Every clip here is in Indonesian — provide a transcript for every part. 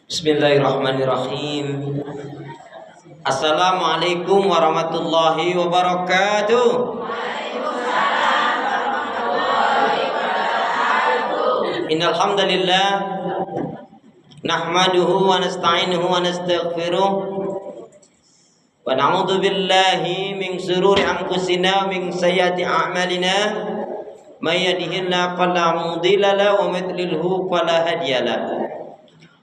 Bismillahirrahmanirrahim. Assalamualaikum warahmatullahi wabarakatuh. Innal hamdalillah nahmaduhu wa nasta'inuhu wa nastaghfiruh wa na'udzu billahi min shururi anfusina wa min sayyiati a'malina may yahdihillahu fala mudilla lahu wa may yudlilhu fala hadiya lahu.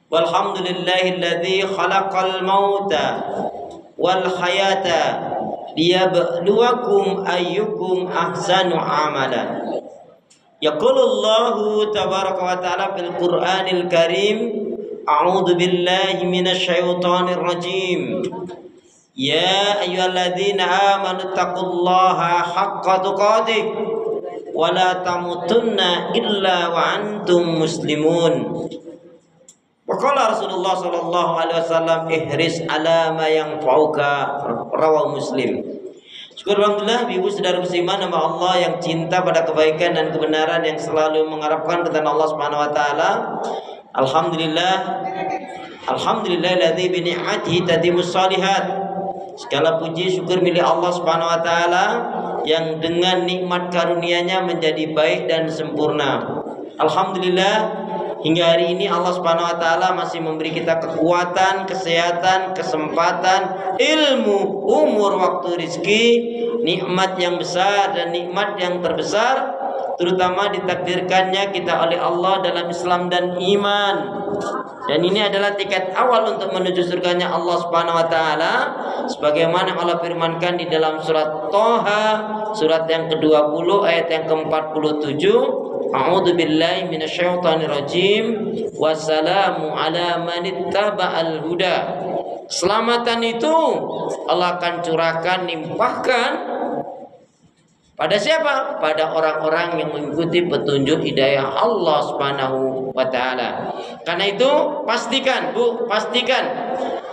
Walhamdulillahilladzi khalaqal mauta wal hayata liyabluwakum ayyukum ahsanu amala. Yaqulullahu tabaraka wa ta'ala fil Qur'anil Karim, a'udzu billahi minasy syaithanir rajim. Ya ayyuhalladzina amanu taqullaha haqqa tuqatih wa la tamutunna illa wa antum muslimun. Waqala Rasulullah sallallahu alaihi wasallam, ihris ala ma yanfa'uka, rawahu Muslim. Syukur alhamdulillah, ibu saudara beriman nama Allah yang cinta pada kebaikan dan kebenaran, yang selalu mengharapkan kepada Allah Subhanahu wa taala. Alhamdulillahilladzi bi ni'matihi tatimmus shalihat. Segala puji syukur milik Allah Subhanahu wa taala yang dengan nikmat karunia-Nya menjadi baik dan sempurna. Alhamdulillah, hingga hari ini Allah Subhanahu wa taala masih memberi kita kekuatan, kesehatan, kesempatan, ilmu, umur, waktu, rizki, nikmat yang besar dan nikmat yang terbesar, terutama ditakdirkannya kita oleh Allah dalam Islam dan iman. Dan ini adalah tiket awal untuk menuju surganya Allah Subhanahu wa taala, sebagaimana Allah firmankan di dalam surat Thaha, surat yang ke-20 ayat yang ke-47. A'udzu billahi minasyaitonir rajim. Wassalamu ala manittaba'al huda. Keselamatan itu Allah akan curahkan, limpahkan pada siapa? Pada orang-orang yang mengikuti petunjuk hidayah Allah Subhanahu wa taala. Karena itu pastikan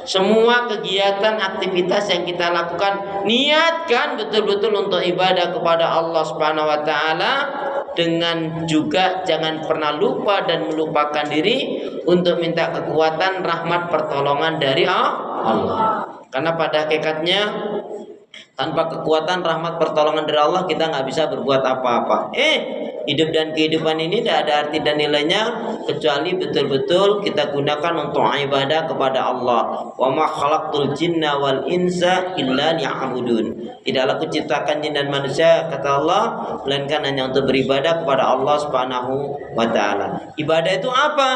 semua kegiatan aktivitas yang kita lakukan, niatkan betul-betul untuk ibadah kepada Allah Subhanahu wa taala, dengan juga jangan pernah lupa dan melupakan diri untuk minta kekuatan, rahmat, pertolongan dari Allah. Karena pada hakikatnya tanpa kekuatan, rahmat, pertolongan dari Allah kita nggak bisa berbuat apa-apa. Hidup dan kehidupan ini tidak ada arti dan nilainya kecuali betul-betul kita gunakan untuk ibadah kepada Allah. Wa ma khalaqtul jinna wal insa illa liya'budun. Tidaklah kuciptakan jin dan manusia, kata Allah, melainkan hanya untuk beribadah kepada Allah Subhanahu wa taala. Ibadah itu apa?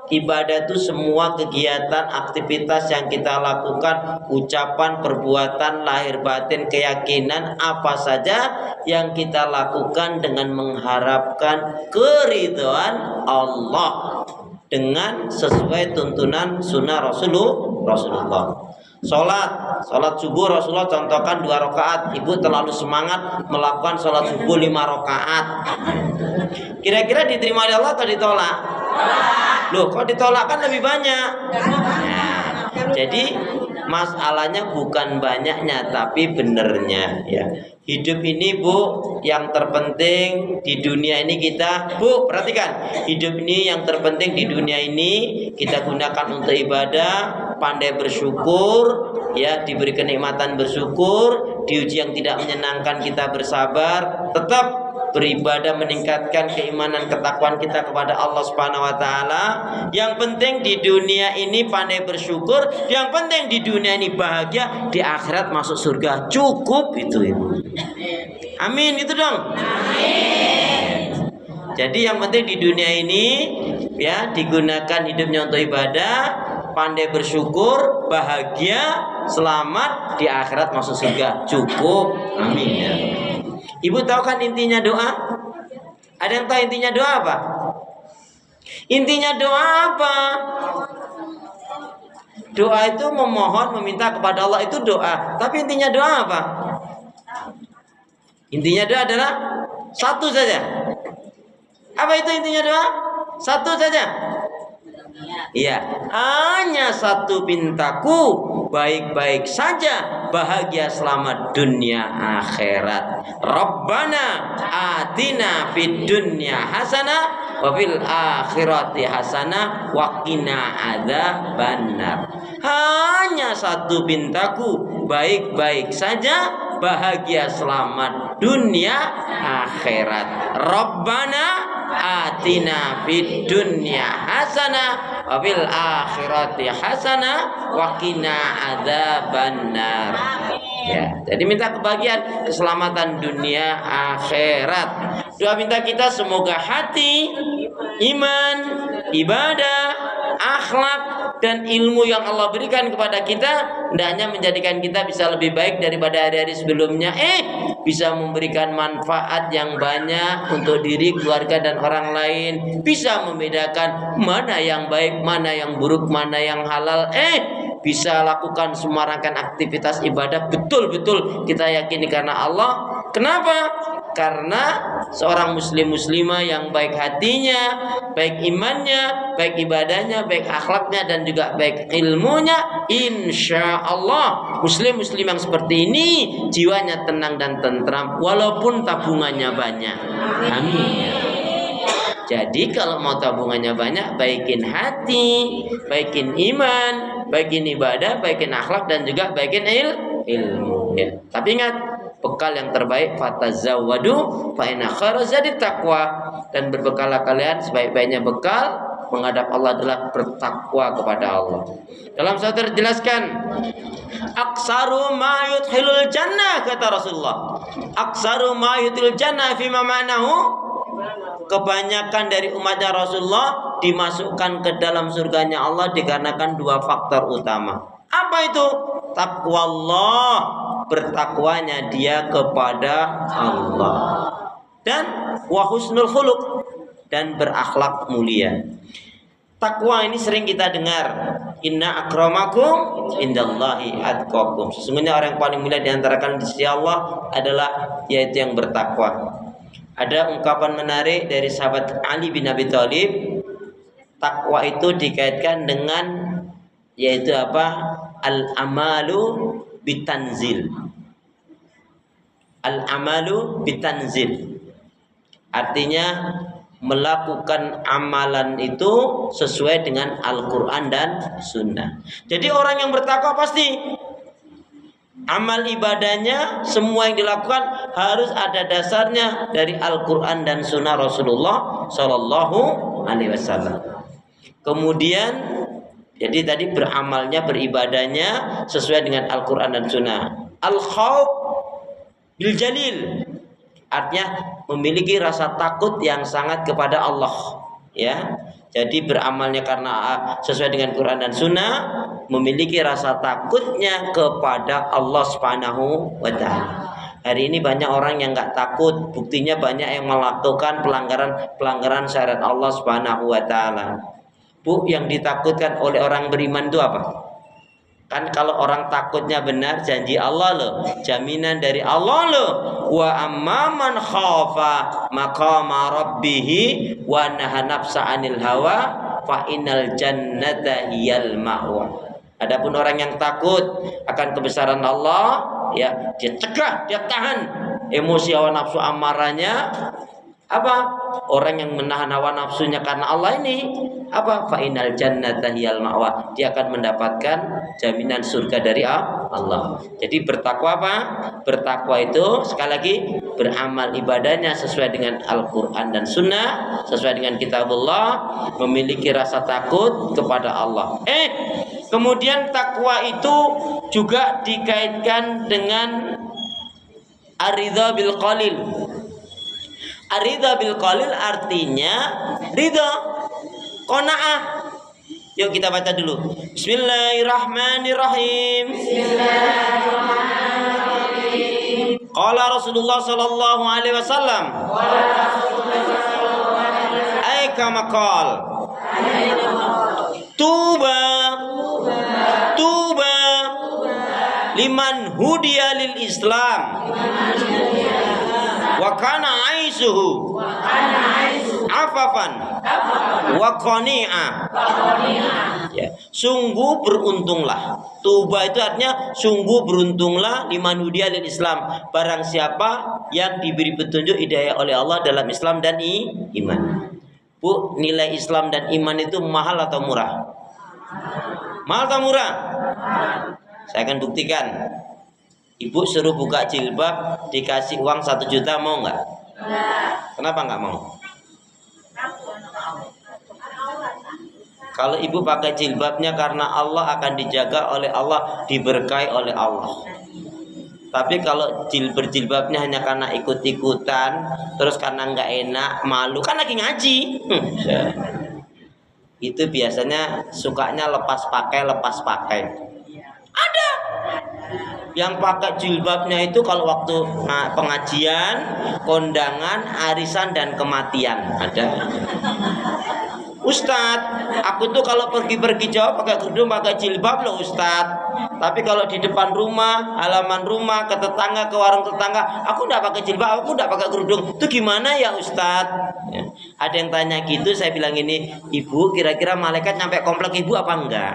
Ibadah itu semua kegiatan, aktivitas yang kita lakukan, ucapan, perbuatan, lahir batin, keyakinan, apa saja yang kita lakukan dengan mengharapkan keridhaan Allah, dengan sesuai tuntunan sunnah Rasulullah. Sholat subuh Rasulullah contohkan 2 rakaat. Ibu terlalu semangat melakukan sholat subuh 5 rakaat. Kira-kira diterima oleh Allah atau ditolak? Loh, kok ditolak kan lebih banyak. Nah, jadi masalahnya bukan banyaknya tapi benernya ya. Hidup ini Bu, yang terpenting di dunia ini kita, Bu, perhatikan, hidup ini yang terpenting di dunia ini kita gunakan untuk ibadah, pandai bersyukur ya, diberi kenikmatan bersyukur, diuji yang tidak menyenangkan kita bersabar, tetap beribadah, meningkatkan keimanan, ketakwaan kita kepada Allah Subhanahu wa taala. Yang penting di dunia ini pandai bersyukur, yang penting di dunia ini bahagia, di akhirat masuk surga. Cukup itu Ibu. Amin, itu dong. Amin. Jadi yang penting di dunia ini ya digunakan hidupnya untuk ibadah, pandai bersyukur, bahagia, selamat, di akhirat masuk surga. Cukup. Amin ya. Ibu tahu kan intinya doa? Ada yang tahu intinya doa apa? Intinya doa apa? Doa itu memohon, meminta kepada Allah, itu doa. Tapi intinya doa apa? Intinya doa adalah satu saja. Apa itu intinya doa? Satu saja. Iya, hanya satu pintaku, baik-baik saja, bahagia selamat dunia akhirat. Rabbana atina fid dunya hasanah wa fil akhirati hasanah wa qina adzabannar. Hanya satu pintaku, baik-baik saja, bahagia selamat dunia akhirat. Rabbana atina fid dunya hasanah wa fil akhirati hasanah wa qina adzabannar. Ya, jadi minta kebahagiaan, keselamatan dunia akhirat. Doa minta kita semoga hati, iman, ibadah, akhlak dan ilmu yang Allah berikan kepada kita hendaknya menjadikan kita bisa lebih baik daripada hari-hari sebelumnya, bisa memberikan manfaat yang banyak untuk diri, keluarga dan orang lain, bisa membedakan mana yang baik, mana yang buruk, mana yang halal, bisa lakukan semua rangkaian aktivitas ibadah betul-betul kita yakini karena Allah. Kenapa? Karena seorang muslimah yang baik hatinya, baik imannya, baik ibadahnya, baik akhlaknya dan juga baik ilmunya, insya Allah muslim yang seperti ini jiwanya tenang dan tentram walaupun tabungannya banyak. Amin. Jadi kalau mau tabungannya banyak, baikin hati, baikin iman, baikin ibadah, baikin akhlak dan juga baikin ilmu. Ya. Tapi ingat, bekal yang terbaik fatazawwadu fa inna khairaz zadi taqwa, dan berbekallah kalian, sebaik-baiknya bekal menghadap Allah adalah bertakwa kepada Allah. Dalam satu terjelaskan, aksaru ma yudkhilul jannah, kata Rasulullah. Aksaru ma yudkhilul jannah fi ma ma'nahu, kebanyakan dari umatnya Rasulullah dimasukkan ke dalam surganya Allah dikarenakan dua faktor utama. Apa itu? Takwa Allah, bertakwanya dia kepada Allah, dan wa husnul khuluq, dan berakhlak mulia. Takwa ini sering kita dengar, inna akramakum indallahi atqakum. Sesungguhnya orang yang paling mulia di antara kalian di sisi Allah adalah yaitu yang bertakwa. Ada ungkapan menarik dari sahabat Ali bin Abi Thalib, takwa itu dikaitkan dengan yaitu apa? Al-amalu bitanzil. Al-amalu bitanzil. Artinya melakukan amalan itu sesuai dengan Al-Quran dan Sunnah. Jadi orang yang bertakwa pasti amal ibadahnya, semua yang dilakukan harus ada dasarnya dari Al-Quran dan Sunnah Rasulullah Sallallahu Alaihi Wasallam. Kemudian, jadi tadi beramalnya, beribadahnya sesuai dengan Al-Quran dan Sunnah. Al-khawf bil jalil, artinya memiliki rasa takut yang sangat kepada Allah. Ya, jadi beramalnya karena sesuai dengan Quran dan Sunnah, memiliki rasa takutnya kepada Allah Subhanahu wa Ta'ala. Hari ini banyak orang yang nggak takut, buktinya banyak yang melakukan pelanggaran syariat Allah Subhanahu wa Ta'ala. Bu, yang ditakutkan oleh orang beriman itu apa? Kan kalau orang takutnya benar, janji Allah loh, jaminan dari Allah loh. Wa amman khafa maqama rabbih wa naha nafsa 'anil hawa fa innal jannata hiyal ma'wa. Adapun orang yang takut akan kebesaran Allah, ya, dia cegah, dia tahan emosi hawa nafsu amarahnya. Apa? Orang yang menahan hawa nafsunya karena Allah ini apa? Fa innal jannata hiyal ma'wa. Dia akan mendapatkan jaminan surga dari Allah. Jadi bertakwa apa? Bertakwa itu sekali lagi beramal ibadahnya sesuai dengan Al-Quran dan Sunnah, sesuai dengan kitabullah, memiliki rasa takut kepada Allah. Kemudian takwa itu juga dikaitkan dengan aridha bil qalil. Aridha bil qalil artinya ridha, qanaah. Yuk kita baca dulu. Bismillahirrahmanirrahim. Bismillahirrahmanirrahim. Qala Rasulullah sallallahu alaihi wasallam. Ay kama qal. Tuba liman hudiya lil Islam wa kana aisuhu afafan wa qani'ah. Ya, sungguh beruntunglah. Tuba itu artinya sungguh beruntunglah liman hudiya lil Islam, barang siapa yang diberi petunjuk hidayah oleh Allah dalam Islam dan iman. Bu, nilai Islam dan iman itu mahal atau murah? Mahal atau murah? Saya akan buktikan. Ibu suruh buka jilbab, dikasih uang 1 juta, mau nggak? Kenapa nggak mau? Kalau ibu pakai jilbabnya karena Allah, akan dijaga oleh Allah, diberkahi oleh Allah. Tapi kalau berjilbabnya hanya karena ikut-ikutan, terus karena nggak enak, malu, kan lagi ngaji, itu biasanya sukanya lepas pakai. Ada yang pakai jilbabnya itu kalau waktu pengajian, kondangan, arisan, dan kematian. Ada. Ustadz, aku tuh kalau pergi-pergi jauh pakai kerudung, pakai jilbab loh Ustadz. Tapi kalau di depan rumah, halaman rumah, ke tetangga, ke warung tetangga, aku enggak pakai jilbab, aku enggak pakai kerudung. Itu gimana ya Ustadz? Ya. Ada yang tanya gitu, saya bilang ini, Ibu, kira-kira malaikat nyampe komplek Ibu apa enggak?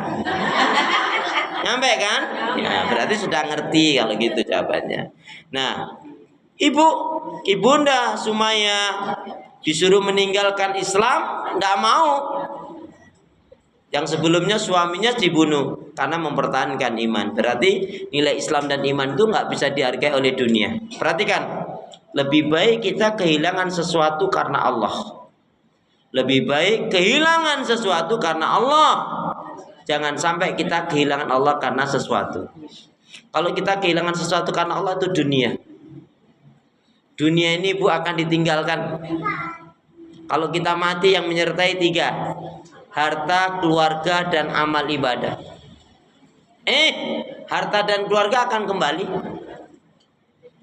Nyampe kan? Ya, berarti sudah ngerti kalau gitu jawabannya. Nah, Ibunda Sumayyah disuruh meninggalkan Islam, nggak mau. Yang sebelumnya suaminya dibunuh karena mempertahankan iman. Berarti nilai Islam dan iman itu nggak bisa dihargai oleh dunia. Perhatikan, lebih baik kita kehilangan sesuatu karena Allah. Lebih baik kehilangan sesuatu karena Allah. Jangan sampai kita kehilangan Allah karena sesuatu. Kalau kita kehilangan sesuatu karena Allah, itu dunia. Dunia ini Bu akan ditinggalkan. Kalau kita mati, yang menyertai 3: harta, keluarga, dan amal ibadah. Harta dan keluarga akan kembali.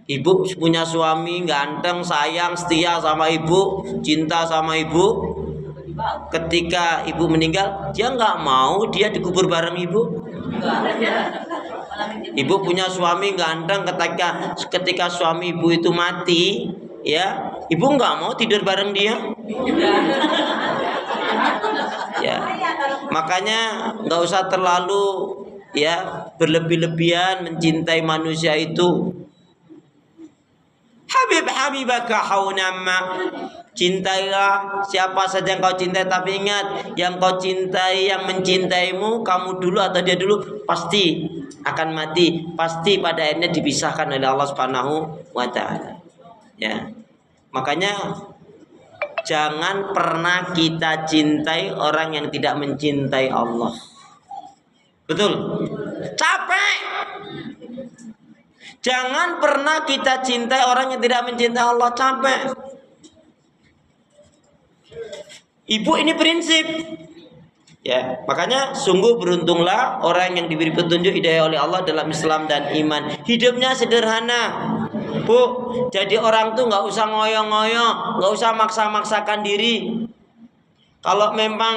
Ibu punya suami ganteng, sayang, setia sama ibu, cinta sama ibu. Ketika ibu meninggal, dia nggak mau dia dikubur bareng ibu. Ibu punya suami ganteng, ketika suami ibu itu mati, ya, ibu nggak mau tidur bareng dia. Ya, makanya nggak usah terlalu ya berlebih-lebihan mencintai manusia itu. Habibaka haunamma, cintailah siapa saja yang kau cintai, tapi ingat, yang kau cintai, yang mencintaimu, kamu dulu atau dia dulu, pasti akan mati, pasti pada akhirnya dipisahkan oleh Allah Subhanahu wa taala. Ya. Makanya jangan pernah kita cintai orang yang tidak mencintai Allah. Betul? Capek. Jangan pernah kita cintai orang yang tidak mencintai Allah. Capek. Ibu, ini prinsip. Ya, makanya sungguh beruntunglah orang yang diberi petunjuk hidayah oleh Allah dalam Islam dan iman. Hidupnya sederhana. Bu, jadi orang tuh nggak usah ngoyo-ngoyo, nggak usah maksa-maksakan diri. Kalau memang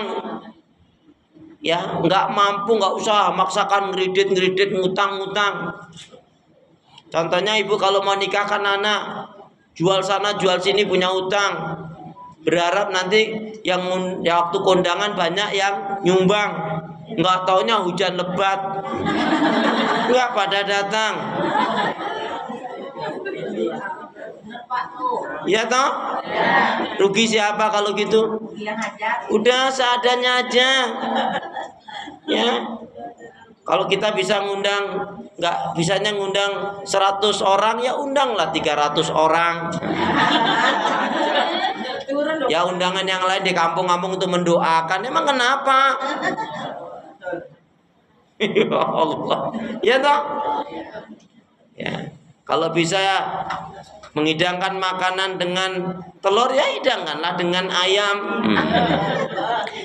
ya nggak mampu, nggak usah maksakan ngeridit, ngutang. Contohnya ibu kalau mau nikahkan anak, jual sana jual sini, punya utang, berharap nanti yang waktu kondangan banyak yang nyumbang, nggak taunya hujan lebat, nggak pada datang. Ya toh? Rugi siapa kalau gitu? Udah seadanya aja. Ya. Kalau kita bisa ngundang, nggak bisanya ngundang 100 orang, ya undanglah 300 orang. Ya undangan yang lain di kampung-kampung untuk mendoakan. Emang kenapa? Ya Allah. Ya toh? Ya. Kalau bisa menghidangkan makanan dengan telur, ya hidangkanlah dengan ayam.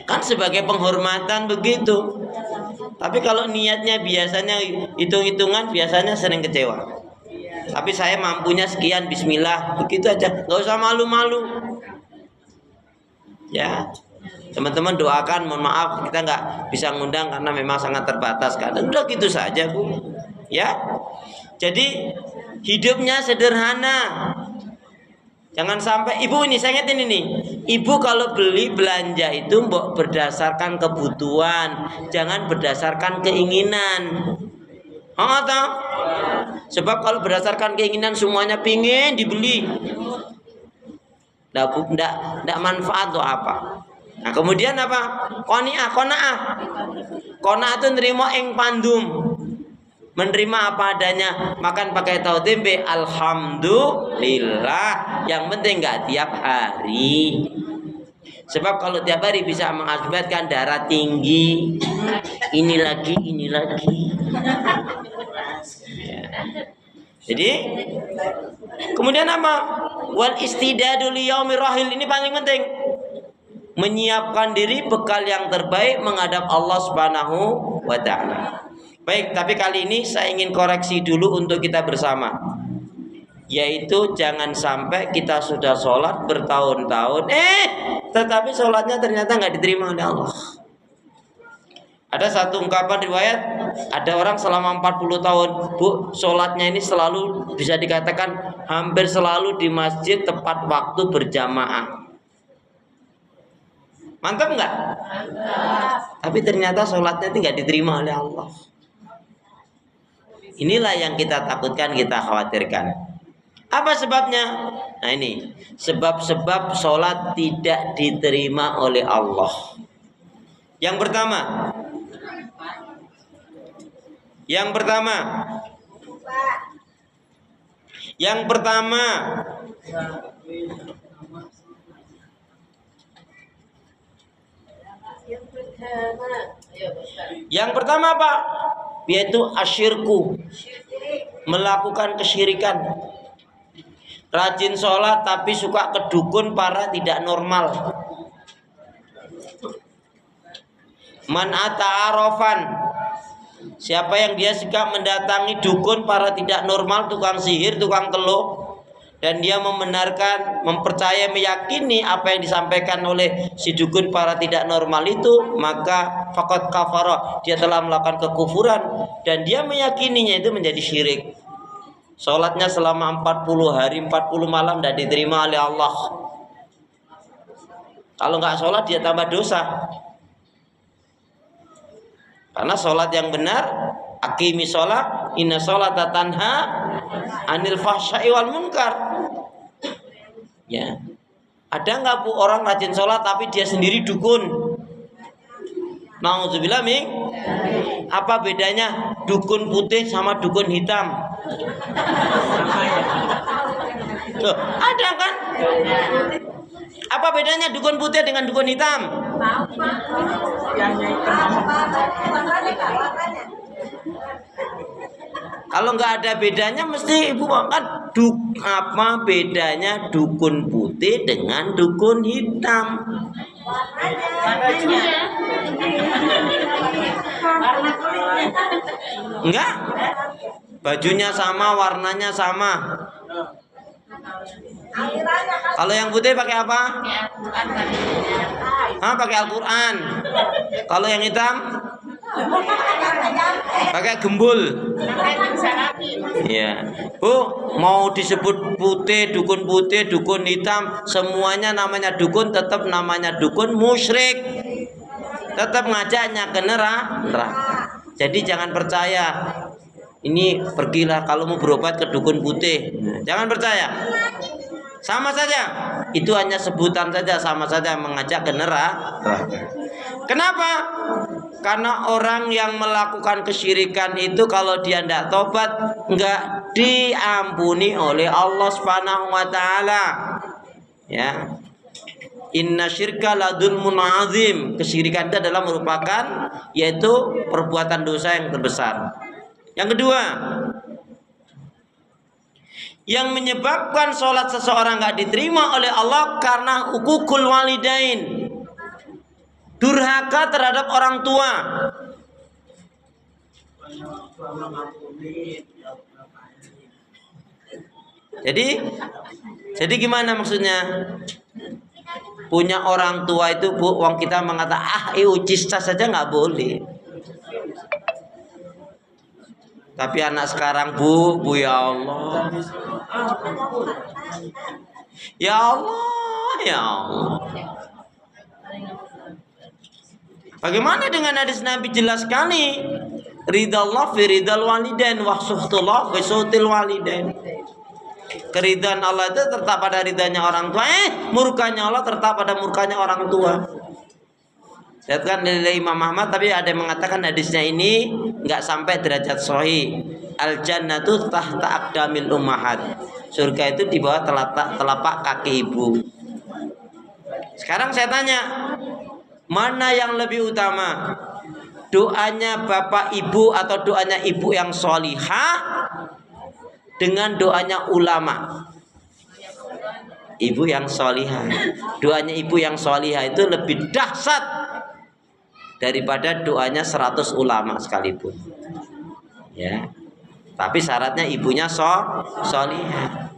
Kan sebagai penghormatan begitu. Tapi kalau niatnya biasanya hitung-hitungan, biasanya sering kecewa. Tapi saya mampunya sekian, bismillah, begitu aja, nggak usah malu-malu. Ya, teman-teman doakan, mohon maaf kita nggak bisa ngundang karena memang sangat terbatas kan. Udah gitu saja Bu. Ya, jadi hidupnya sederhana. Jangan sampai ibu ini, saya ingetin ini, ibu kalau beli belanja itu berdasarkan kebutuhan, jangan berdasarkan keinginan. Tahu? Sebab kalau berdasarkan keinginan semuanya pingin dibeli, nggak manfaat tuh apa? Nah, kemudian apa? Qani'ah, qanaah. Qanaah itu nerima ing pandum. Menerima apa adanya, makan pakai tahu tempe, alhamdulillah. Yang penting nggak tiap hari. Sebab kalau tiap hari bisa mengakibatkan darah tinggi. Ini lagi. Ya. Jadi kemudian apa? Wal istidadu liyaumir rahil, ini paling penting. Menyiapkan diri bekal yang terbaik menghadap Allah Subhanahu wa taala. Baik, tapi kali ini saya ingin koreksi dulu untuk kita bersama. Yaitu jangan sampai kita sudah sholat bertahun-tahun, tetapi sholatnya ternyata nggak diterima oleh Allah. Ada satu ungkapan riwayat, ada orang selama 40 tahun, Bu, sholatnya ini selalu bisa dikatakan hampir selalu di masjid tepat waktu berjamaah. Mantap nggak? Tapi ternyata sholatnya itu nggak diterima oleh Allah. Inilah yang kita takutkan, kita khawatirkan. Apa sebabnya? Nah ini, sebab-sebab sholat tidak diterima oleh Allah. Yang pertama, Yang pertama apa? Yaitu asyirku, melakukan kesyirikan. Rajin sholat tapi suka ke dukun para tidak normal. Man ata'arofan, siapa yang dia suka mendatangi dukun para tidak normal, tukang sihir, tukang teluh, dan dia membenarkan, mempercaya, meyakini apa yang disampaikan oleh si dukun para tidak normal itu, maka faqad kafara, dia telah melakukan kekufuran dan dia meyakininya itu menjadi syirik. Sholatnya selama 40 hari 40 malam tidak diterima oleh Allah. Kalau nggak sholat dia tambah dosa. Karena sholat yang benar, aqimi sholat, inna sholata tanha anil fahsya'i wal munkar. Ya, ada nggak Bu orang rajin sholat tapi dia sendiri dukun? Nauzubillah min. Apa bedanya dukun putih sama dukun hitam? Loh, ada kan? Apa bedanya dukun putih dengan dukun hitam? Kalau nggak ada bedanya mesti Ibu kan apa bedanya dukun putih dengan dukun hitam? Enggak? Bajunya sama, warnanya sama. Kalau yang putih pakai apa? Pakai Al-Quran. Kalau yang hitam? Pakai gembul. Ya, Bu, mau disebut putih, dukun hitam, semuanya namanya dukun, tetap namanya dukun musyrik. Tetap ngajaknya ke neraka. Jadi jangan percaya. Ini pergilah kalau mau berobat ke dukun putih. Jangan percaya. Sama saja. Itu hanya sebutan saja, sama saja mengajak ke neraka. Kenapa? Karena orang yang melakukan kesyirikan itu kalau dia tidak tobat, enggak diampuni oleh Allah Subhanahu wa taala. Ya. Inna syirka ladulmun azim. Kesyirikan itu adalah merupakan yaitu perbuatan dosa yang terbesar. Yang kedua, yang menyebabkan sholat seseorang enggak diterima oleh Allah karena hukukul walidain, durhaka terhadap orang tua. Jadi gimana maksudnya? Punya orang tua itu Bu, wong kita mengatakan ucis tas saja nggak boleh. Tapi anak sekarang Bu ya Allah. Ya Allah. Bagaimana dengan hadis Nabi jelas sekali? Ridallah fi ridal walidain wa suhtullah fi suhtil walidain. Keridhaan Allah itu terletak pada ridhanya orang tua, murkanya Allah terletak pada murkanya orang tua. Diriwayatkan dari Imam Ahmad, tapi ada yang mengatakan hadisnya ini nggak sampai derajat sahih. Al jannatu tahta aqdamil ummahat. Surga itu di bawah telapak kaki ibu. Sekarang saya tanya, mana yang lebih utama? Doanya bapak ibu atau doanya ibu yang sholihah dengan doanya ulama? Ibu yang sholihah. Doanya ibu yang sholihah itu lebih dahsyat daripada doanya 100 ulama sekalipun. Ya. Tapi syaratnya ibunya sholihah.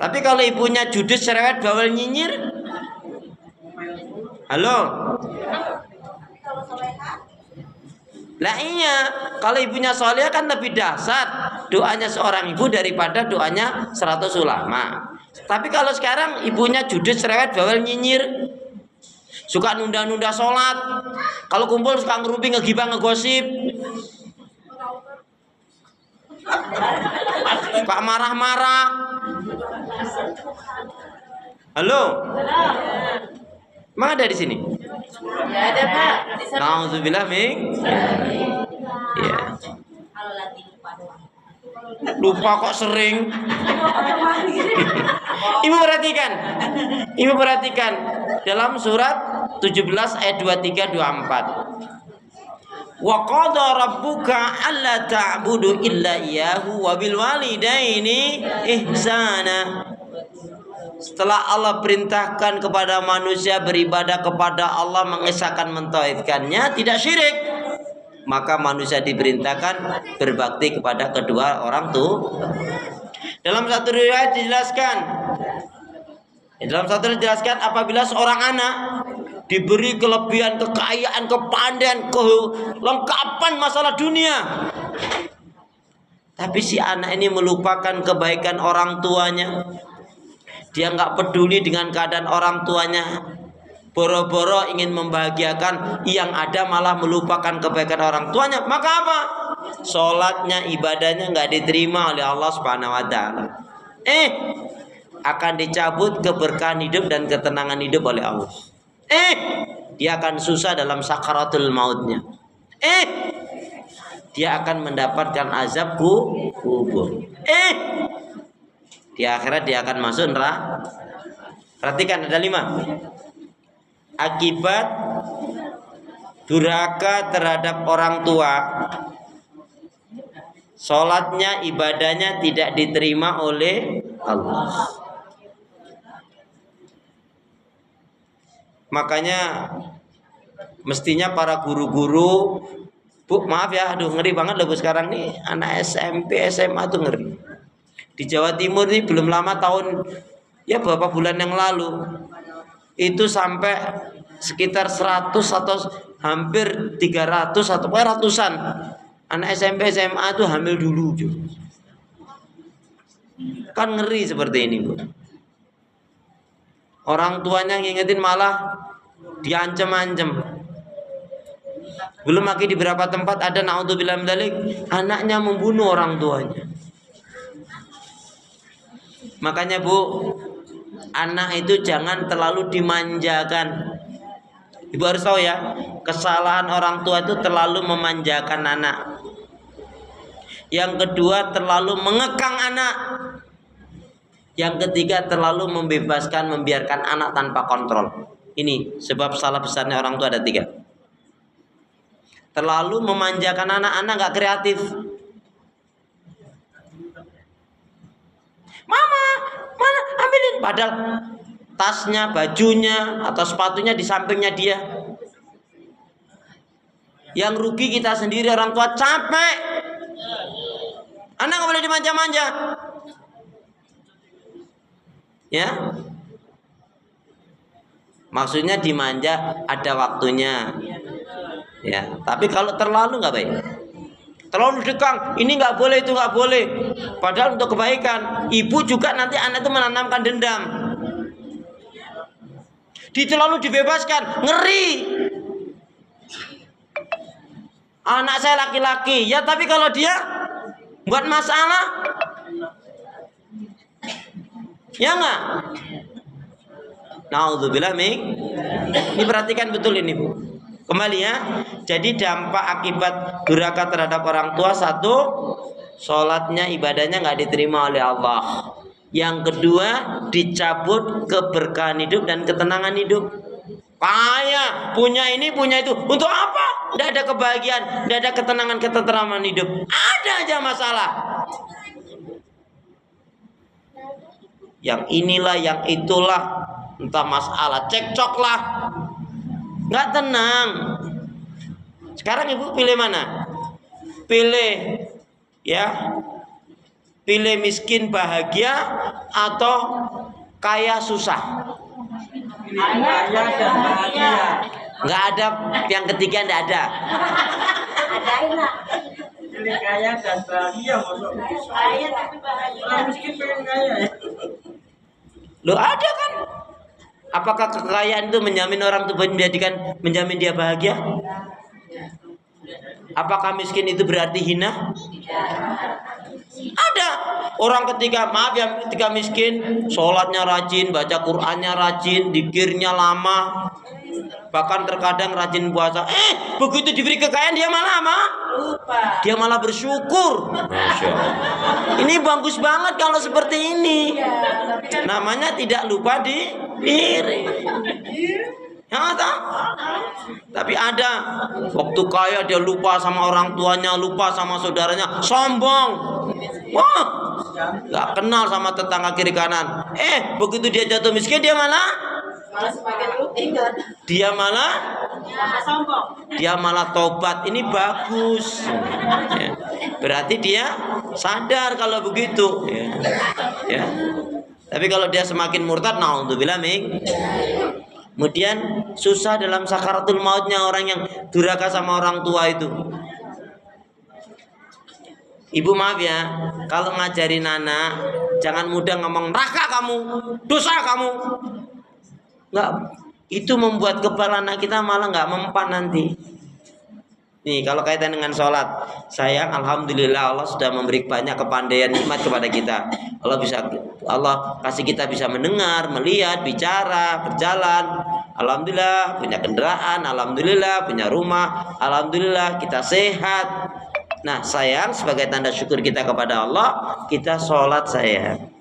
Tapi kalau ibunya judes, cerewet, bawel, nyinyir, halo? Lah iya, kalau ibunya sholihah kan lebih dahsyat doanya seorang ibu daripada doanya 100 ulama. Tapi kalau sekarang ibunya judes, cerewet, bawel, nyinyir, suka nunda-nunda sholat, kalau kumpul suka ngerumpi, ngegibah, ngegosip, suka marah-marah. Halo? Emang ada di sini? Ya ada Pak. Nauzubillah min. Ya. Lupa kok sering. Ibu perhatikan dalam surat 17 ayat 23 24. Wa qada rabbuka alla ta'budu illa iyyahu wa bil walidaini ihsana. Setelah Allah perintahkan kepada manusia beribadah kepada Allah, mengesahkan, mentauhidkannya, tidak syirik, maka manusia diperintahkan berbakti kepada kedua orang tua. Dalam satu riwayat dijelaskan apabila seorang anak diberi kelebihan, kekayaan, kepandaian, kelengkapan masalah dunia, tapi si anak ini melupakan kebaikan orang tuanya, dia nggak peduli dengan keadaan orang tuanya, boro-boro ingin membahagiakan, yang ada malah melupakan kebaikan orang tuanya, maka apa? Sholatnya, ibadahnya nggak diterima oleh Allah Subhanahu Wa Taala. Akan dicabut keberkahan hidup dan ketenangan hidup oleh Allah. Dia akan susah dalam sakaratul mautnya. Dia akan mendapatkan azab kubur. Di akhirat dia akan masuk neraka. Perhatikan, ada 5 akibat durhaka terhadap orang tua. Sholatnya, ibadahnya tidak diterima oleh Allah. Makanya mestinya para guru-guru, Bu, maaf ya, aduh ngeri banget loh Bu, sekarang nih anak SMP, SMA tuh ngeri. Di Jawa Timur ini belum lama, tahun ya beberapa bulan yang lalu, itu sampai sekitar 100 atau hampir 300 atau ratusan anak SMP SMA itu hamil dulu. Kan ngeri seperti ini Bu. Orang tuanya ngingetin malah diancam-ancam. Belum lagi di beberapa tempat ada, naudzubillah min dzalik, anaknya membunuh orang tuanya. Makanya Bu, anak itu jangan terlalu dimanjakan. Ibu harus tahu ya, kesalahan orang tua itu terlalu memanjakan anak. Yang kedua, terlalu mengekang anak. Yang ketiga, terlalu membebaskan, membiarkan anak tanpa kontrol. Ini sebab salah besarnya orang tua ada 3. Terlalu memanjakan anak gak kreatif. Mama, mana ambilin, padahal tasnya, bajunya, atau sepatunya di sampingnya dia. Yang rugi kita sendiri, orang tua capek. Anak gak boleh dimanja-manja. Ya, maksudnya dimanja ada waktunya. Ya, tapi kalau terlalu nggak baik. Terlalu dikang, ini nggak boleh, itu nggak boleh. Padahal untuk kebaikan. Ibu juga nanti anak itu menanamkan dendam. Terlalu dibebaskan, ngeri. Anak saya laki-laki, ya tapi kalau dia buat masalah, ya nggak? Naudzubillah min. Ini perhatikan betul ini Bu. Kembali ya. Jadi dampak akibat durhaka terhadap orang tua, satu, sholatnya, ibadahnya nggak diterima oleh Allah. Yang kedua, dicabut keberkahan hidup dan ketenangan hidup. Kaya, punya ini, punya itu. Untuk apa? Tidak ada kebahagiaan, tidak ada ketenangan, ketentraman hidup. Ada aja masalah. Yang inilah, yang itulah, entah masalah cekcok lah, nggak tenang. Sekarang ibu pilih mana? Pilih ya, pilih miskin bahagia atau kaya susah? Kaya dan bahagia. Nggak ada yang ketiga, nggak ada. Pilih kaya dan bahagia, masuk. Kaya tapi bahagia. Orang miskin pengen kaya ya. Loh ada kan? Apakah kekayaan itu menjamin orang itu menjamin dia bahagia? Apakah miskin itu berarti hina? Ada orang ketika miskin, sholatnya rajin, baca Qur'annya rajin, zikirnya lama, bahkan terkadang rajin puasa. Begitu diberi kekayaan dia malah apa? Lupa. Dia malah bersyukur. Masya Allah. Ini bagus banget kalau seperti ini. Namanya tidak lupa diri. Ya, tapi ada waktu kaya dia lupa sama orang tuanya, lupa sama saudaranya, sombong. Wah, nggak kenal sama tetangga kiri kanan. Begitu dia jatuh miskin dia malah semakin ingat. Dia malah tobat. Ini bagus. Ya. Berarti dia sadar kalau begitu. Ya. Tapi kalau dia semakin murtad, naudzubillah min. Kemudian susah dalam sakaratul mautnya orang yang durhaka sama orang tua itu. Ibu maaf ya, kalau ngajarin anak jangan mudah ngomong neraka kamu, dosa kamu. Nggak, itu membuat kepala anak kita malah nggak mempan nanti. Nih kalau kaitan dengan sholat, sayang alhamdulillah Allah sudah memberi banyak kepandaian nikmat kepada kita. Allah kasih kita bisa mendengar, melihat, bicara, berjalan. Alhamdulillah punya kendaraan, alhamdulillah punya rumah, alhamdulillah kita sehat. Nah sayang, sebagai tanda syukur kita kepada Allah, kita sholat sayang.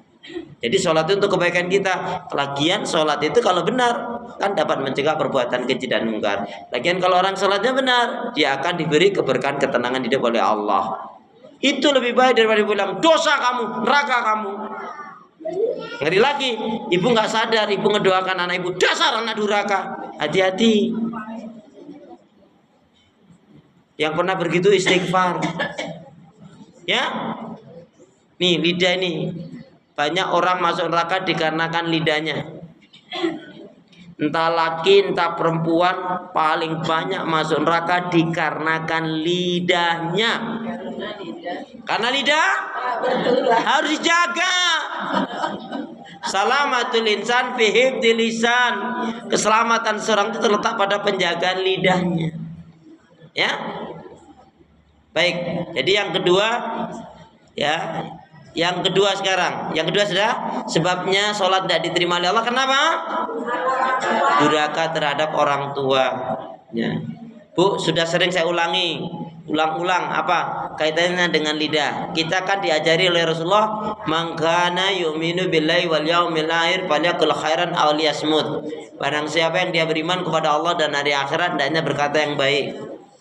Jadi sholat itu untuk kebaikan kita. Lagian sholat itu kalau benar kan dapat mencegah perbuatan keji dan mungkar. Lagian kalau orang sholatnya benar, dia akan diberi keberkahan ketenangan hidup oleh Allah. Itu lebih baik daripada bilang dosa kamu, neraka kamu. Ngeri lagi, ibu nggak sadar, ibu ngedoakan anak ibu dasar anak durhaka. Hati-hati. Yang pernah begitu istighfar. Ya, nih lidah ini. Banyak orang masuk neraka dikarenakan lidahnya. Entah laki, entah perempuan, paling banyak masuk neraka dikarenakan lidahnya. Karena lidah harus dijaga. Salamatul insan fi hifdzil lisan. Keselamatan seorang itu terletak pada penjagaan lidahnya. Ya. Baik, jadi yang kedua ya. Yang kedua sekarang, yang kedua sudah sebabnya sholat tidak diterima oleh Allah. Kenapa? Durhaka terhadap orang tua. Ya. Bu, sudah sering saya ulang-ulang apa kaitannya dengan lidah. Kita kan diajari oleh Rasulullah, "Man kana yu'minu billahi wal yaumil akhir falyaqul khairan aw liyasmut." Barang siapa yang dia beriman kepada Allah dan hari akhirat, hendaknya berkata yang baik.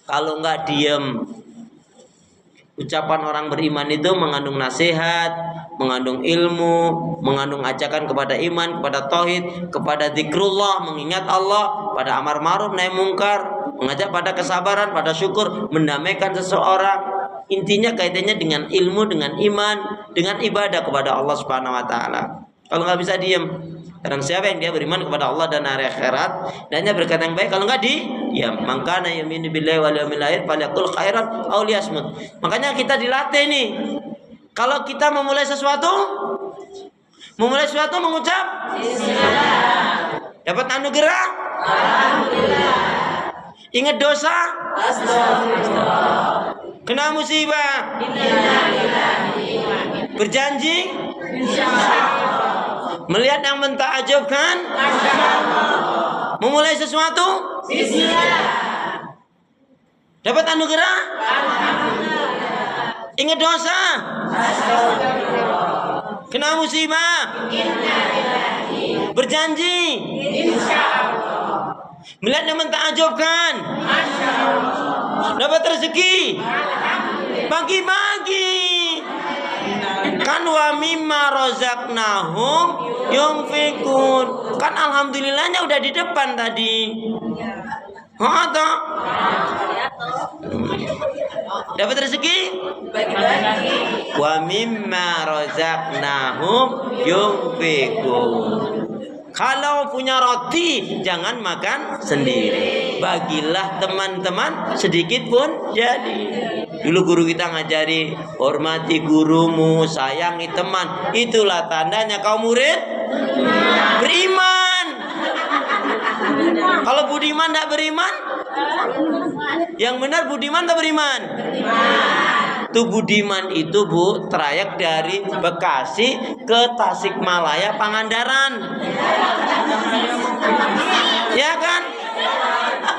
Kalau enggak diam. Ucapan orang beriman itu mengandung nasihat, mengandung ilmu, mengandung ajakan kepada iman, kepada tauhid, kepada zikrullah, mengingat Allah, pada amar ma'ruf nahi mungkar, mengajak pada kesabaran, pada syukur, mendamaikan seseorang. Intinya kaitannya dengan ilmu, dengan iman, dengan ibadah kepada Allah Subhanahu wa taala. Kalau nggak bisa diam. Karena siapa yang dia beriman kepada Allah dan hari akhirat, dan dia berkata yang baik, kalau enggak diam. Mangkana yaminu billahi wal yawmil akhir falyaqul khairan aw liyasmut. Makanya kita dilatih nih. Kalau kita memulai sesuatu mengucap bismillah. Dapat anugerah? Alhamdulillah. Ingat dosa? Astagfirullah. Kena musibah? Innalillahi. Berjanji? Insyaallah. Melihat yang mentakjubkan? Memulai sesuatu? Bismillah. Dapat anugerah? Ingat dosa? Kena musibah? Berjanji? Melihat yang mentakjubkan? Dapat rezeki? Bagi-bagi. Kan wa mimma razaqnahum yunfikun. Kan alhamdulillahnya udah di depan tadi. Toh? Dapat rezeki? Wa mimma razaqnahum yunfikun. Kalau punya roti jangan makan sendiri. Bagilah teman-teman sedikit pun jadi. Dulu guru kita ngajari, hormati gurumu, sayangi teman. Itulah tandanya kaum murid beriman. Kalau budiman tidak beriman? Yang benar budiman atau beriman? Itu budiman itu Bu, trayek dari Bekasi ke Tasikmalaya Pangandaran. Ya kan?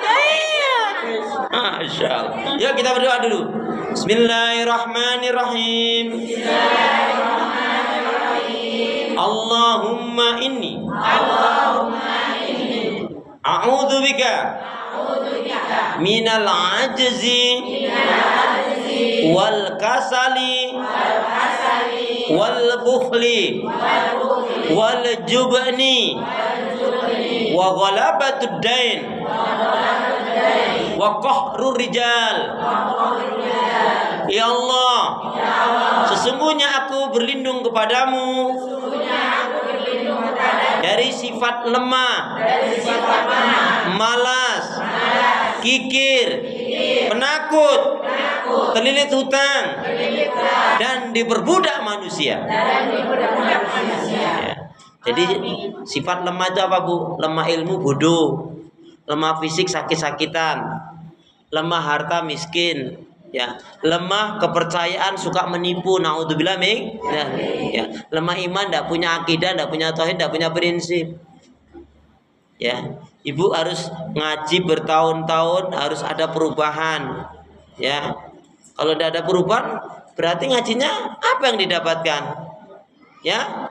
Iya. Masya Allah. Yuk kita berdoa dulu. Bismillahirrahmanirrahim. Allahumma inni a'udzu bika minal ajzi wal kasali wal bukhli wal jubni wa ghalabatud dain wa qahrur rijal. Ya Allah, sesungguhnya aku berlindung kepadamu dari sifat lemah, malas, kikir, penakut, terlilit hutang, dan diperbudak manusia. Ya. Jadi sifat lemah itu apa Bu? Lemah ilmu bodoh, lemah fisik sakit-sakitan, lemah harta miskin, ya, lemah kepercayaan suka menipu, naudzubillah min, ya, lemah iman, tidak punya akidah, tidak punya tauhid, tidak punya prinsip. Ya, ibu harus ngaji bertahun-tahun, harus ada perubahan. Ya, kalau tidak ada perubahan, berarti ngajinya apa yang didapatkan? Ya,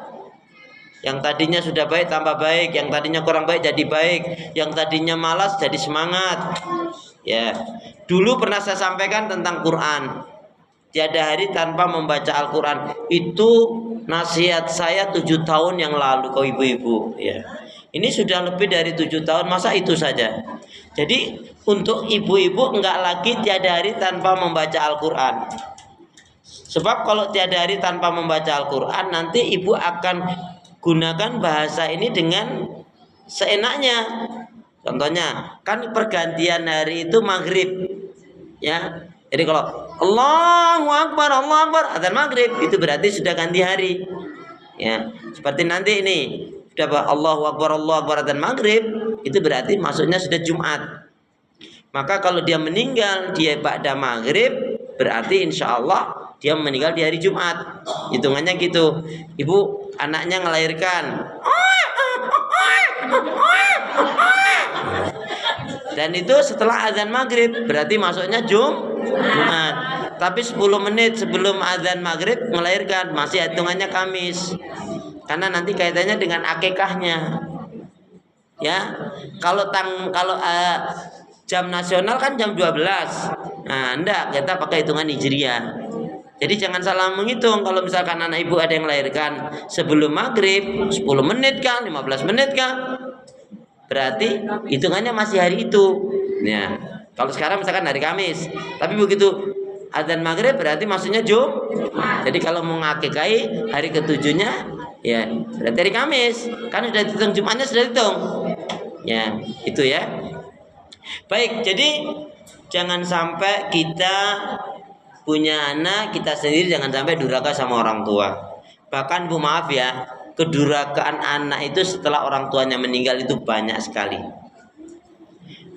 yang tadinya sudah baik tambah baik, yang tadinya kurang baik jadi baik, yang tadinya malas jadi semangat. Ya, dulu pernah saya sampaikan tentang Quran. Tiada hari tanpa membaca Al-Quran. Itu nasihat saya 7 tahun yang lalu ke ibu-ibu. Ya, ini sudah lebih dari 7 tahun, masa itu saja. Jadi untuk ibu-ibu enggak lagi tiada hari tanpa membaca Al-Quran. Sebab kalau tiada hari tanpa membaca Al-Quran, nanti ibu akan gunakan bahasa ini dengan seenaknya. Contohnya, kan pergantian hari itu maghrib, ya. Jadi kalau Allahu Akbar, adzan maghrib, itu berarti sudah ganti hari. Ya, seperti nanti ini sudah Allahu Akbar, adzan maghrib, itu berarti maksudnya sudah Jumat. Maka kalau dia meninggal dia ba'da maghrib, berarti insya Allah dia meninggal di hari Jumat. Hitungannya gitu. Ibu anaknya ngelahirkan, dan itu setelah azan maghrib, berarti masuknya Jumat. Tapi 10 menit sebelum azan maghrib melahirkan, masih hitungannya Kamis. Karena nanti kaitannya dengan akikahnya. Ya, kalau jam nasional kan jam 12. Nah, enggak, kita pakai hitungan Hijriah. Jadi jangan salah menghitung. Kalau misalkan anak ibu ada yang melahirkan sebelum maghrib, 10 menit kah, 15 menit kah, berarti hitungannya masih hari itu. Ya, kalau sekarang misalkan hari Kamis, tapi begitu adzan maghrib berarti maksudnya Jumat. Jadi kalau mau ngakikahi hari ketujuhnya, ya berarti hari Kamis. Kan sudah dihitung Jumatnya, sudah dihitung. Ya, itu ya. Baik, jadi jangan sampai kita punya anak, kita sendiri jangan sampai durhaka sama orang tua. Bahkan Bu, maaf ya, kedurhakaan anak itu setelah orang tuanya meninggal itu banyak sekali.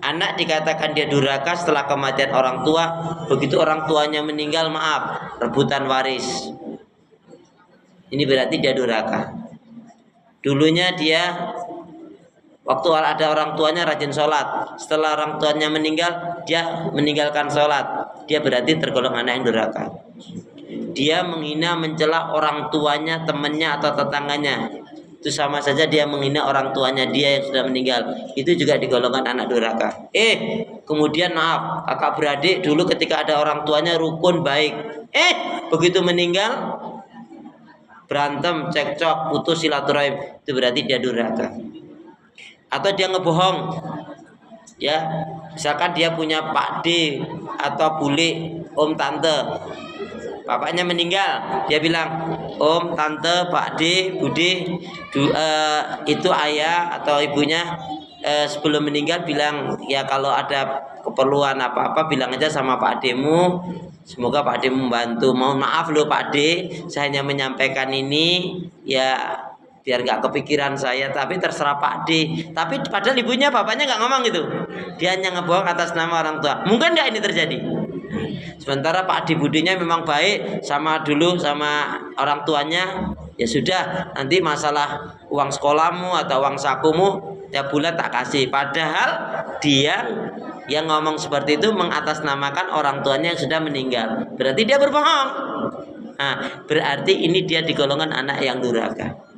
Anak dikatakan dia durhaka setelah kematian orang tua, begitu orang tuanya meninggal, maaf, rebutan waris. Ini berarti dia durhaka. Dulunya dia Waktu ada orang tuanya rajin sholat, setelah orang tuanya meninggal, dia meninggalkan sholat, dia berarti tergolong anak yang durhaka. Dia menghina, mencela orang tuanya, temannya atau tetangganya, itu sama saja dia menghina orang tuanya dia yang sudah meninggal. Itu juga digolongkan anak durhaka. Kemudian maaf, kakak beradik dulu ketika ada orang tuanya rukun baik. Begitu meninggal berantem, cekcok, putus silaturahim, itu berarti dia durhaka. Atau dia ngebohong, ya, misalkan dia punya Pak D atau bule, om tante, bapaknya meninggal, dia bilang om tante Pak D bude itu ayah atau ibunya sebelum meninggal bilang ya kalau ada keperluan apa-apa bilang aja sama Pak D-mu, semoga Pak D membantu. Mohon maaf loh Pak D, saya hanya menyampaikan ini ya biar gak kepikiran saya, tapi terserah Pak D. Tapi padahal ibunya bapaknya gak ngomong gitu, dia hanya ngebohong atas nama orang tua. Mungkin gak ini terjadi? Sementara Pak D budinya memang baik sama dulu sama orang tuanya, ya sudah nanti masalah uang sekolahmu atau uang sakumu tiap bulan tak kasih. Padahal dia yang ngomong seperti itu mengatasnamakan orang tuanya yang sudah meninggal, berarti dia berbohong. Berarti ini dia digolongan anak yang durhaka.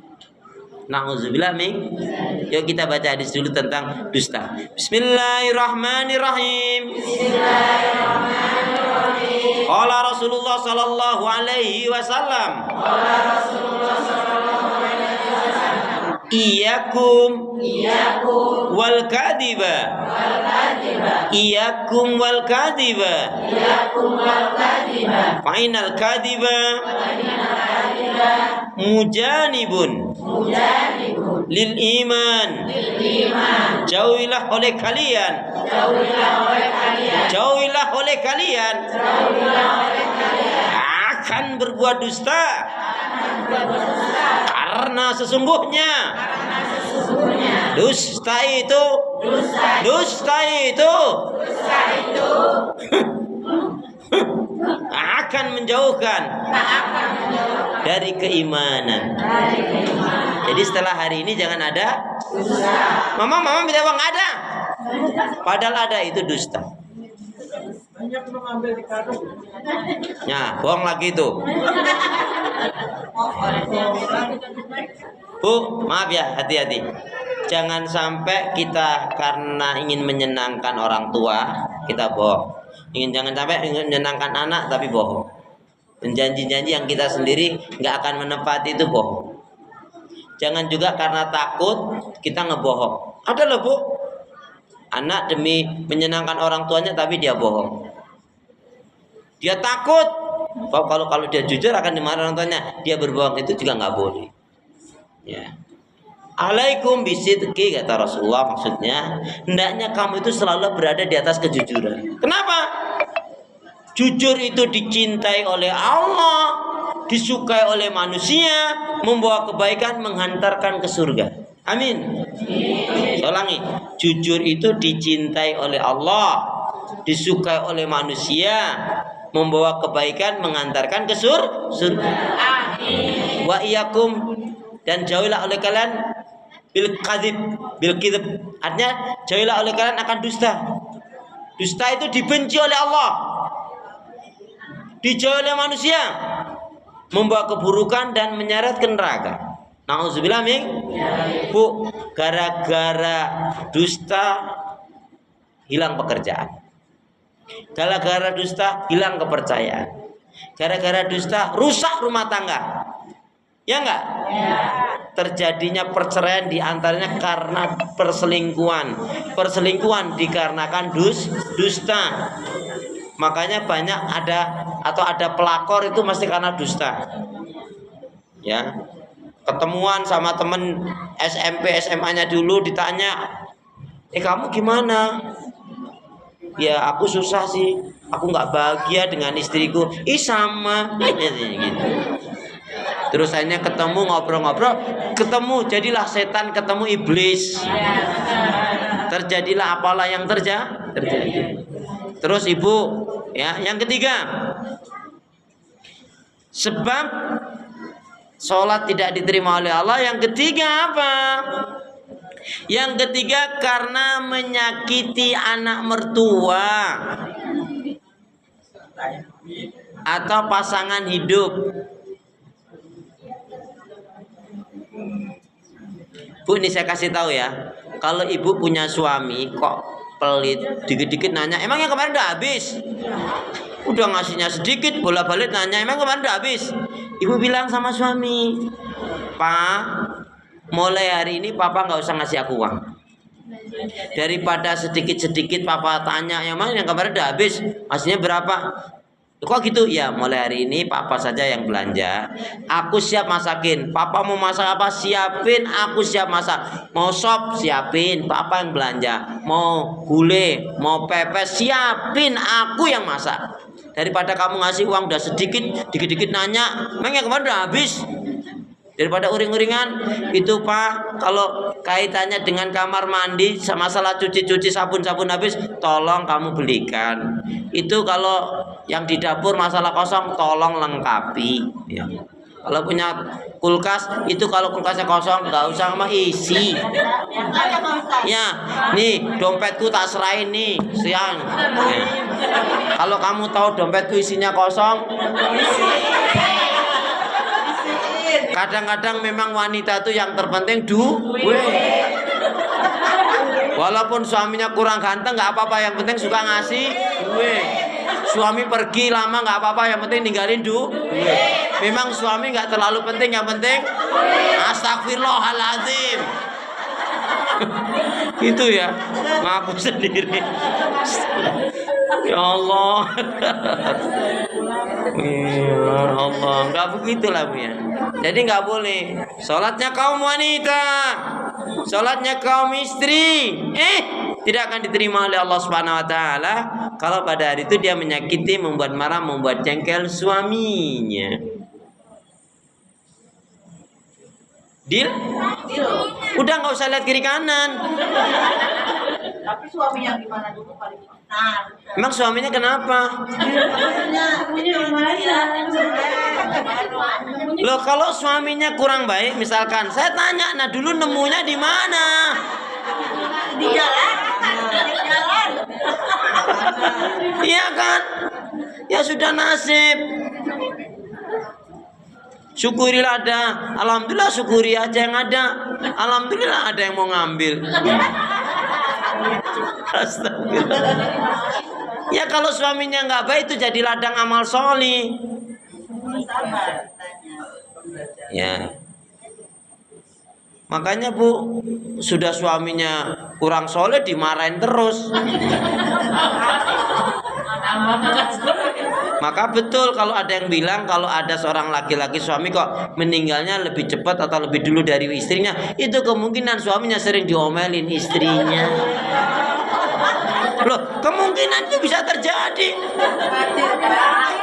Na'udzubillah min. Yuk kita baca hadis dulu tentang dusta. Bismillahirrahmanirrahim. Qala Rasulullah sallallahu alaihi wasallam. Iyyakum wal kadhiba. Iyyakum wal kadhiba. Fa'inal kadhiba mujanibun lil iman. Jauhilah oleh kalian. Jauhilah oleh kalian akan berbuat dusta. Karena sesungguhnya dusta itu akan menjauhkan dari keimanan. Jadi setelah hari ini jangan ada mama minta uang, ada padahal ada, itu dusta. Nah, bohong lagi itu. Bu, maaf ya, hati-hati. Jangan sampai kita karena ingin menyenangkan orang tua kita bohong. Jangan sampai ingin menyenangkan anak tapi bohong. Dan janji-janji yang kita sendiri nggak akan menepati itu bohong. Jangan juga karena takut kita ngebohong. Ada loh bu, anak demi menyenangkan orang tuanya tapi dia bohong. Dia takut kalau dia jujur akan dimarahi orang tuanya, dia berbohong, itu juga nggak boleh. Ya. Alaikum bisidqi, kata Rasulullah, maksudnya hendaknya kamu itu selalu berada di atas kejujuran. Kenapa? Jujur itu dicintai oleh Allah, disukai oleh manusia, membawa kebaikan, menghantarkan ke surga. Amin. Saya ulangi, jujur itu dicintai oleh Allah, disukai oleh manusia, membawa kebaikan, mengantarkan ke surga. Amin. Wa iyyakum, dan jauhilah oleh kalian bil kadzib. Artinya jauhilah oleh kalian akan dusta. Dusta itu dibenci oleh Allah, dijauhi oleh manusia, membawa keburukan dan menyeret ke neraka. Nauzubillah min. Bu, gara-gara dusta hilang pekerjaan. Gara-gara dusta hilang kepercayaan. Gara-gara dusta rusak rumah tangga. Ya enggak? Ya. Terjadinya perceraian diantaranya karena perselingkuhan. Perselingkuhan dikarenakan dusta. Makanya banyak ada pelakor itu mesti karena dusta. Ya. Ketemuan sama temen SMP SMA-nya dulu, ditanya, kamu gimana? Ya aku susah sih, aku nggak bahagia dengan istriku. Sama gitu. Terus akhirnya ketemu, ngobrol-ngobrol, jadilah setan ketemu iblis. Terjadilah apalah yang terjadi. Terus ibu, ya, yang ketiga, sebab sholat tidak diterima oleh Allah. Yang ketiga apa? Yang ketiga karena menyakiti anak mertua atau pasangan hidup. Bu, ini saya kasih tahu ya. Kalau ibu punya suami kok pelit, dikit-dikit nanya, emang yang kemarin udah habis? Udah ngasihnya sedikit, bolak-balik nanya, emang kemarin udah habis? Ibu bilang sama suami, Pak, mulai hari ini papa nggak usah ngasih aku uang. Daripada sedikit-sedikit papa tanya, yang mana yang kemarin udah habis, ngasihnya berapa? Kok gitu? Ya, mulai hari ini papa saja yang belanja. Aku siap masakin. Papa mau masak apa? Siapin, aku siap masak. Mau sop, siapin, papa yang belanja. Mau gulai, mau pepes, siapin, aku yang masak. Daripada kamu ngasih uang udah sedikit, dikit-dikit nanya, emang yang kemarin udah habis? Daripada uring-uringan itu Pak, kalau kaitannya dengan kamar mandi, masalah cuci-cuci sabun-sabun habis, tolong kamu belikan. Itu kalau yang di dapur masalah kosong, tolong lengkapi. Ya. Kalau punya kulkas, itu kalau kulkasnya kosong, nggak usah sama isi. Ya, nih dompetku tak serahin nih, siang. Ya. Kalau kamu tahu dompetku isinya kosong, kadang-kadang memang wanita itu yang terpenting duit. Walaupun suaminya kurang ganteng nggak apa-apa, yang penting suka ngasih duit. Suami pergi lama nggak apa-apa, yang penting ninggalin duit. Memang suami nggak terlalu penting, yang penting astagfirullahaladzim. Itu ya, ngaku sendiri. Ya Allah. Ya Allah, nggak begitulah Bu ya. Jadi nggak boleh. Sholatnya kaum wanita, sholatnya kaum istri, tidak akan diterima oleh Allah Subhanahu Wa Taala kalau pada hari itu dia menyakiti, membuat marah, membuat jengkel suaminya. Deal? Udah nggak usah lihat kiri kanan. Tapi suaminya gimana dulu paling benar? Emang suaminya kenapa? Loh, kalau suaminya kurang baik, misalkan saya tanya, nah dulu nemunya di mana? Di jalan. Iya kan? Ya sudah nasib. Syukurilah ada. Alhamdulillah, syukuri aja yang ada. Alhamdulillah ada yang mau ngambil. Astagfirullah. Ya kalau suaminya nggak baik itu jadi ladang amal sholih. Ya. Makanya Bu, sudah suaminya kurang soleh dimarahin terus. Maka betul kalau ada yang bilang kalau ada seorang laki-laki suami kok meninggalnya lebih cepat atau lebih dulu dari istrinya, itu kemungkinan suaminya sering diomelin istrinya. Loh, kemungkinan itu bisa terjadi.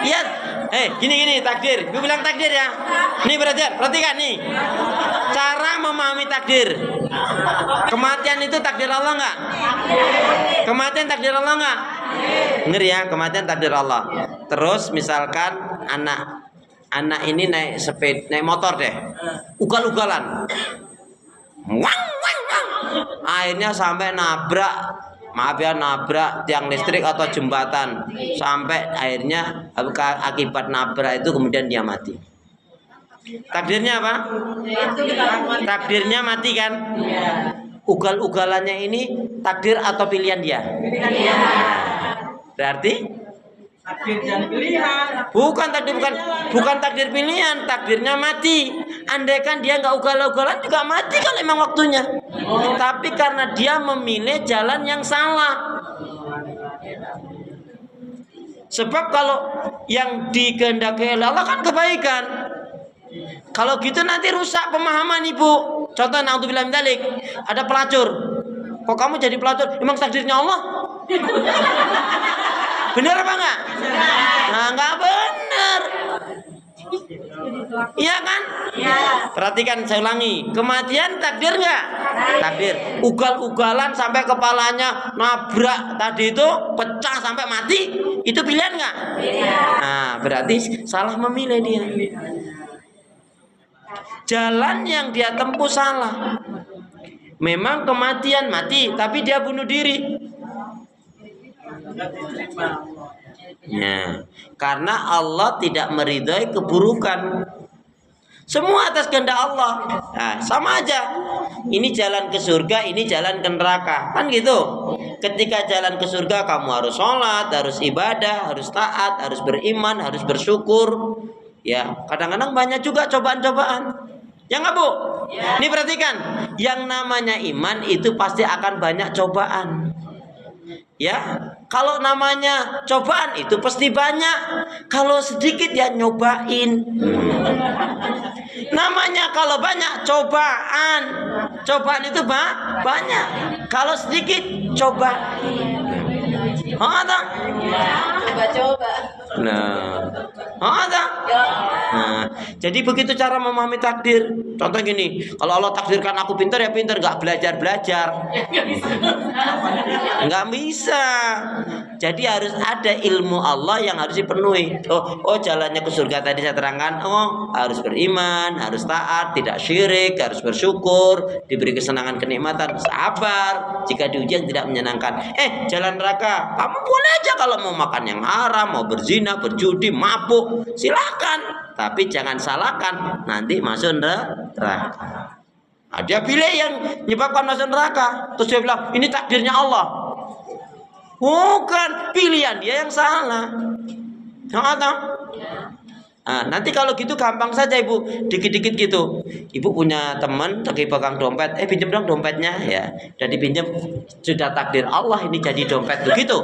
Ya, gini takdir. Gue bilang takdir ya. Nih perhatikan nih. Cara memahami takdir. Kematian itu takdir Allah nggak? Kematian takdir Allah nggak? Ngeri ya, kematian takdir Allah. Terus misalkan anak ini naik motor deh, ugal-ugalan, wang. Akhirnya sampai nabrak tiang listrik atau jembatan, sampai akhirnya akibat nabrak itu kemudian dia mati. Takdirnya apa? Takdirnya mati kan? Ugal-ugalannya ini takdir atau pilihan dia? Berarti Takdir dan pilihan. bukan takdir pilihan, takdirnya mati. Andaikan dia nggak ugal-ugalan juga mati kan emang waktunya. Tapi karena dia memilih jalan yang salah. Sebab kalau yang dikehendaki oleh Allah kan kebaikan. Kalau gitu nanti rusak pemahaman Ibu. Contoh, naudzubillah min dzalik, ada pelacur. Kok kamu jadi pelacur? Emang takdirnya Allah? Benar apa enggak? Nah, enggak benar. Iya kan? Iya. Perhatikan, saya ulangi. Kematian takdir enggak? Takdir. Ugal-ugalan sampai kepalanya nabrak tadi itu pecah sampai mati, itu pilihan enggak? Iya. Nah, berarti salah memilih dia. Jalan yang dia tempuh salah. Memang kematian mati, tapi dia bunuh diri. Ya, karena Allah tidak meridhai keburukan. Semua atas kehendak Allah. Nah, sama aja. Ini jalan ke surga, ini jalan ke neraka. Kan gitu. Ketika jalan ke surga kamu harus sholat, harus ibadah, harus taat, harus beriman, harus bersyukur. Ya, kadang-kadang banyak juga cobaan-cobaan. Ya nggak Bu? Ya. Ini perhatikan, yang namanya iman itu pasti akan banyak cobaan. Ya, kalau namanya cobaan itu pasti banyak. Kalau sedikit ya nyobain. Namanya kalau banyak cobaan, cobaan itu banyak. Kalau sedikit cobain. Coba-coba. Nah, jadi begitu cara memahami takdir. Contoh gini, kalau Allah takdirkan aku pintar ya pintar, nggak belajar, nggak bisa. Jadi harus ada ilmu Allah yang harus dipenuhi. Oh jalannya ke surga tadi saya terangkan. Oh harus beriman, harus taat, tidak syirik, harus bersyukur, diberi kesenangan kenikmatan, sabar jika diujian tidak menyenangkan. Jalan neraka, kamu boleh aja kalau mau makan yang haram, mau berzina, berjudi, mabuk, silakan. Tapi jangan salahkan, nanti masuk neraka. Nah, dia pilih yang menyebabkan masuk neraka. Terus dia bilang, ini takdirnya Allah. Bukan, pilihan dia yang salah. Nah, nanti kalau gitu gampang saja Ibu, dikit-dikit gitu. Ibu punya teman lagi pegang dompet, pinjam dong dompetnya ya. Dan dipinjam, sudah takdir Allah ini jadi dompet begitu.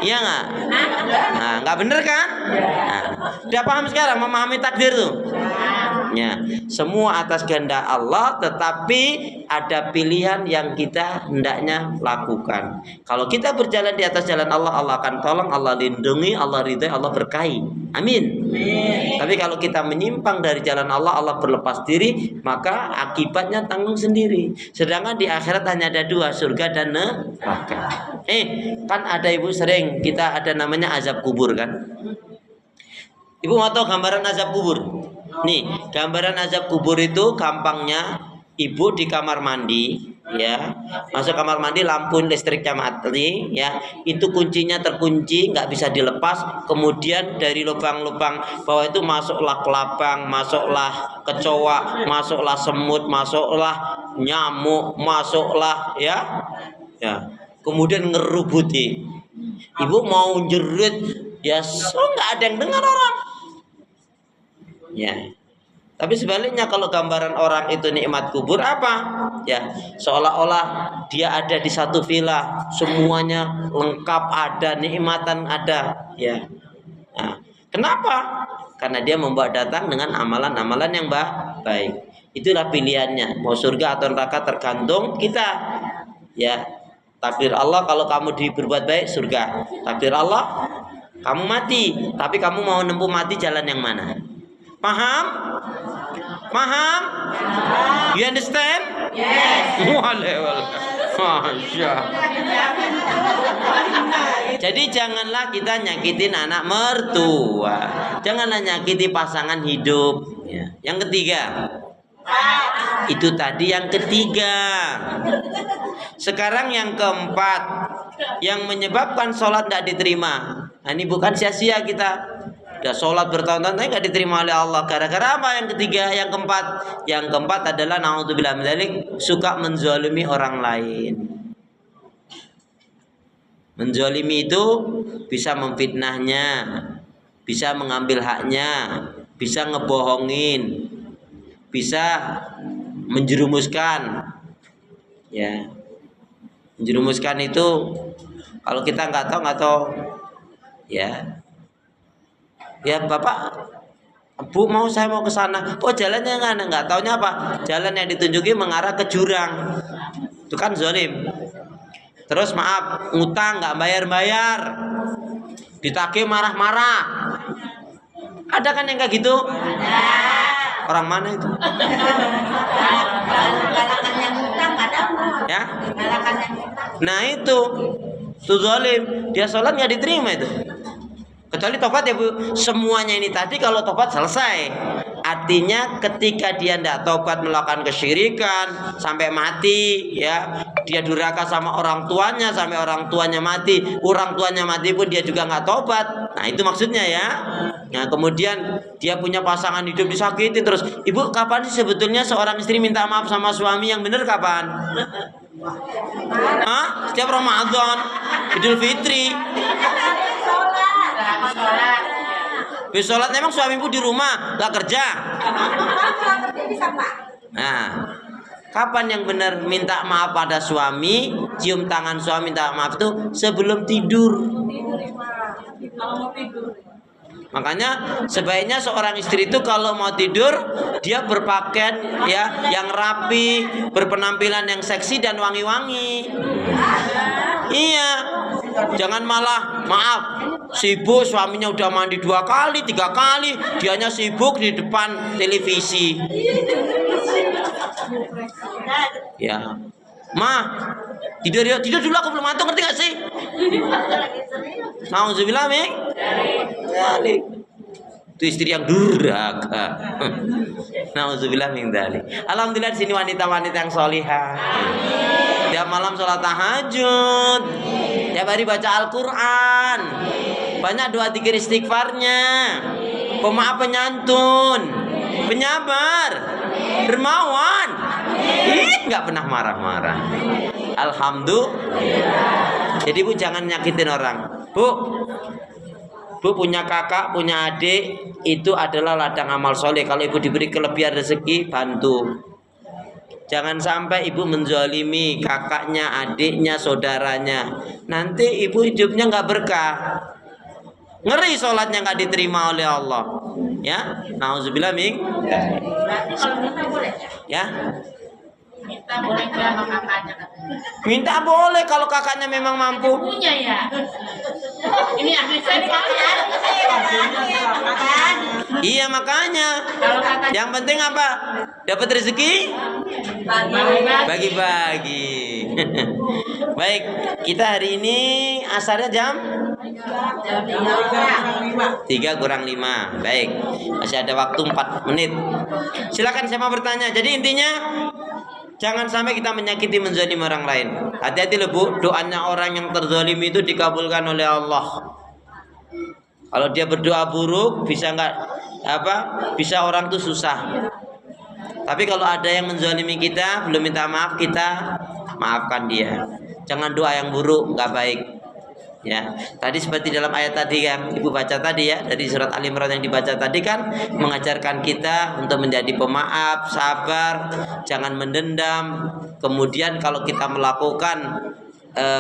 Iya nggak? Nah, nggak bener kan? Nah, udah paham sekarang memahami takdir tuh? Ya, semua atas kehendak Allah, tetapi ada pilihan yang kita hendaknya lakukan. Kalau kita berjalan di atas jalan Allah, Allah akan tolong, Allah lindungi, Allah ridhai, Allah berkahi. Amin. Tapi kalau kita menyimpang dari jalan Allah, Allah berlepas diri, maka akibatnya tanggung sendiri. Sedangkan di akhirat hanya ada dua, surga dan neraka. Kan ada Ibu sering kita ada namanya azab kubur kan? Ibu mau tahu gambaran azab kubur? Nih, gambaran azab kubur itu gampangnya Ibu di kamar mandi, ya, masuk kamar mandi, lampu listriknya mati, ya, itu kuncinya terkunci, nggak bisa dilepas. Kemudian dari lubang-lubang bawah itu masuklah kelabang, masuklah kecoa, masuklah semut, masuklah nyamuk, masuklah, ya. Kemudian ngerubuti. Ibu mau jerit, ya, nggak ada yang dengar orang. Ya. Tapi sebaliknya kalau gambaran orang itu nikmat kubur apa? Ya, seolah-olah dia ada di satu villa, semuanya lengkap ada, nikmatan ada, ya. Nah, kenapa? Karena dia membawa datang dengan amalan-amalan yang baik. Itulah pilihannya, mau surga atau neraka tergantung kita. Ya. Takdir Allah kalau kamu berbuat baik surga. Takdir Allah kamu mati, tapi kamu mau nempuh mati jalan yang mana? Paham? Paham? You understand? Yes. Masya. Jadi janganlah kita nyakitin anak mertua. Janganlah nyakiti pasangan hidup. Ya. Yang ketiga. Itu tadi yang ketiga. Sekarang yang keempat, yang menyebabkan sholat tidak diterima. Nah, ini bukan sia-sia kita. Udah sholat bertahun-tahun tapi nggak diterima oleh Allah. Gara-gara apa yang ketiga? Yang keempat. Yang keempat adalah na'udzubillah min dzalik, suka menzalimi orang lain. Menzalimi itu bisa memfitnahnya, bisa mengambil haknya, bisa ngebohongin, bisa menjerumuskan. Ya. Menjerumuskan itu kalau kita nggak tahu, ya. Ya Bapak, Bu saya mau ke sana. Oh jalannya nggak taunya apa? Jalan yang ditunjuki mengarah ke jurang. Itu kan zalim. Terus maaf, ngutang nggak bayar-bayar, ditagih marah-marah. Ada kan yang kayak gitu? Orang mana itu? Ya? Nah itu zalim. Dia sholat nggak diterima itu. Kecuali tobat ya Bu. Semuanya ini tadi kalau tobat selesai. Artinya ketika dia tidak tobat melakukan kesyirikan sampai mati, ya, dia durhaka sama orang tuanya sampai orang tuanya mati pun dia juga nggak tobat. Nah itu maksudnya ya. Nah kemudian dia punya pasangan hidup disakitin terus. Ibu, kapan sih sebetulnya seorang istri minta maaf sama suami yang benar kapan? Hah? Setiap Ramadan, Idul Fitri. Habis sholat memang suamimu di rumah nggak kerja. Nah, kapan yang benar minta maaf pada suami, cium tangan suami minta maaf itu sebelum tidur. Makanya sebaiknya seorang istri itu kalau mau tidur dia berpakaian ya yang rapi, berpenampilan yang seksi dan wangi-wangi. Iya, jangan malah maaf sibuk suaminya udah mandi 2 kali 3 kali, dianya sibuk di depan televisi. Ya, tidur dulu, aku belum ngantuk, ngerti gak sih? Nauzubillah min dzalik. Itu istri yang durhaka. Nauzubillah min dzalik. Alhamdulillah di sini wanita-wanita yang solihah. Tiap malam sholat tahajud, tiap hari baca Al-Quran, banyak doa zikir istighfarnya, pemaaf penyantun, penyabar, dermawan, nggak pernah marah-marah. Alhamdulillah. Jadi Bu jangan nyakitin orang. Bu punya kakak, punya adik, itu adalah ladang amal soleh. Kalau ibu diberi kelebihan rezeki, bantu. Jangan sampai ibu menzalimi kakaknya, adiknya, saudaranya. Nanti ibu hidupnya nggak berkah. Ngeri sholatnya nggak diterima oleh Allah. Ya, nauzubillah min. Ya. Minta boleh nggak sama kakaknya? Minta boleh kalau kakaknya memang mampu. Punya ya. Ini ahli saya Iya makanya. Yang penting apa? Dapat rezeki? Bagi-bagi. Baik, kita hari ini asarnya jam 3:05. Baik, masih ada waktu 4 menit. Silakan saya mau bertanya. Jadi intinya jangan sampai kita menyakiti, menzalimi orang lain. Hati-hati loh Bu, doanya orang yang terzalimi itu dikabulkan oleh Allah. Kalau dia berdoa buruk, bisa orang tuh susah. Tapi kalau ada yang menzalimi kita, belum minta maaf, kita maafkan dia. Jangan doa yang buruk, nggak baik. Ya, tadi seperti dalam ayat tadi yang Ibu baca tadi ya, dari surat Al Imran yang dibaca tadi kan mengajarkan kita untuk menjadi pemaaf, sabar, jangan mendendam. Kemudian kalau kita melakukan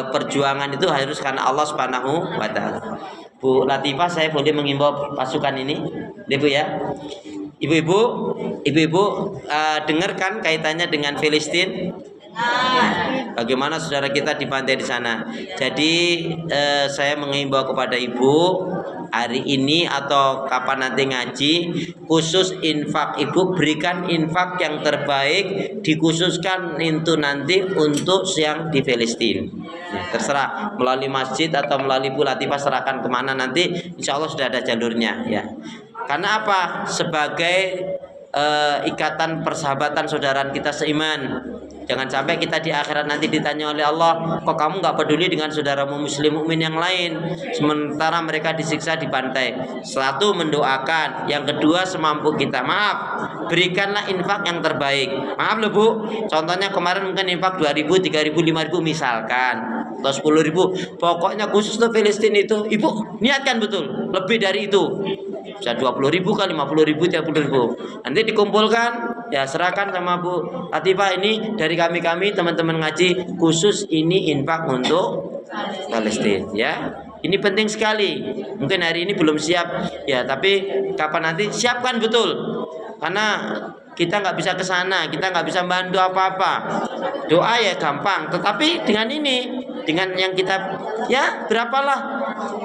perjuangan itu harus karena Allah Subhanahu wa taala. Bu Latifah, saya boleh mengimbau pasukan ini, Ibu ya. Ibu-ibu dengarkan kaitannya dengan Filistin. Bagaimana saudara kita dibantai di sana. Jadi saya mengimbau kepada ibu hari ini atau kapan nanti ngaji, khusus infak ibu berikan infak yang terbaik, dikhususkan itu nanti untuk yang di Filistin. Ya, terserah melalui masjid atau melalui Bu Latifah, serahkan kemana nanti, insya Allah sudah ada jalurnya ya. Karena apa? Sebagai ikatan persahabatan saudara kita seiman. Jangan sampai kita di akhirat nanti ditanya oleh Allah, kok kamu nggak peduli dengan saudaramu muslim mukmin yang lain, sementara mereka disiksa, dibantai. Satu, mendoakan. Yang kedua, semampu kita. Maaf, berikanlah infak yang terbaik. Maaf loh Bu, contohnya kemarin mungkin infak 2.000, 3.000, 5.000 misalkan, atau 10.000. Pokoknya khusus untuk Filistin itu, Ibu niatkan betul, lebih dari itu. Bisa 20.000 kali, 50.000, 30.000. Nanti dikumpulkan, ya serahkan sama Bu Latifah, ini dari kami teman-teman ngaji, khusus ini infak untuk Palestina ya. Ini penting sekali. Mungkin hari ini belum siap ya, tapi kapan nanti siapkan betul. Karena kita nggak bisa ke sana, kita nggak bisa bantu apa-apa. Doa ya gampang, tetapi dengan ini, dengan yang kita ya berapalah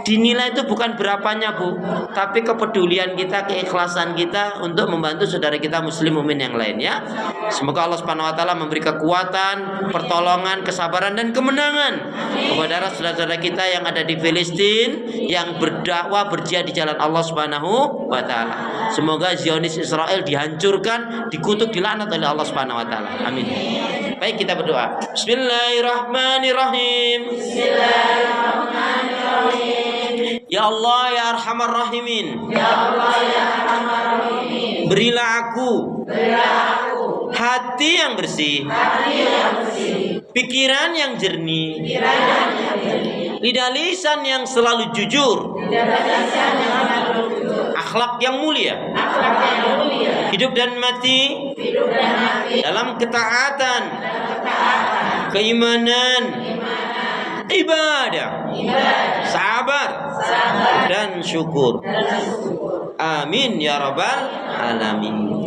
dinilai itu bukan berapanya, Bu, tapi kepedulian kita, keikhlasan kita untuk membantu saudara kita muslim mukmin yang lain, ya. Semoga Allah Subhanahu wa taala memberi kekuatan, pertolongan, kesabaran dan kemenangan kepada saudara-saudara kita yang ada di Filistin yang berdakwah, berjihad di jalan Allah Subhanahu wa taala. Semoga Zionis Israel dihancurkan, dikutuk, dilaknat oleh Allah Subhanahu wa taala. Amin. Baik, kita berdoa. Bismillahirrahmanirrahim. Ya Allah ya Arhamar Rahimin. Berilah aku hati yang bersih, pikiran yang jernih, lidah lisan yang selalu jujur, akhlak yang mulia, hidup dan mati dalam ketaatan, keimanan, ibadah, sabar, dan syukur. Amin ya rabbal alamin.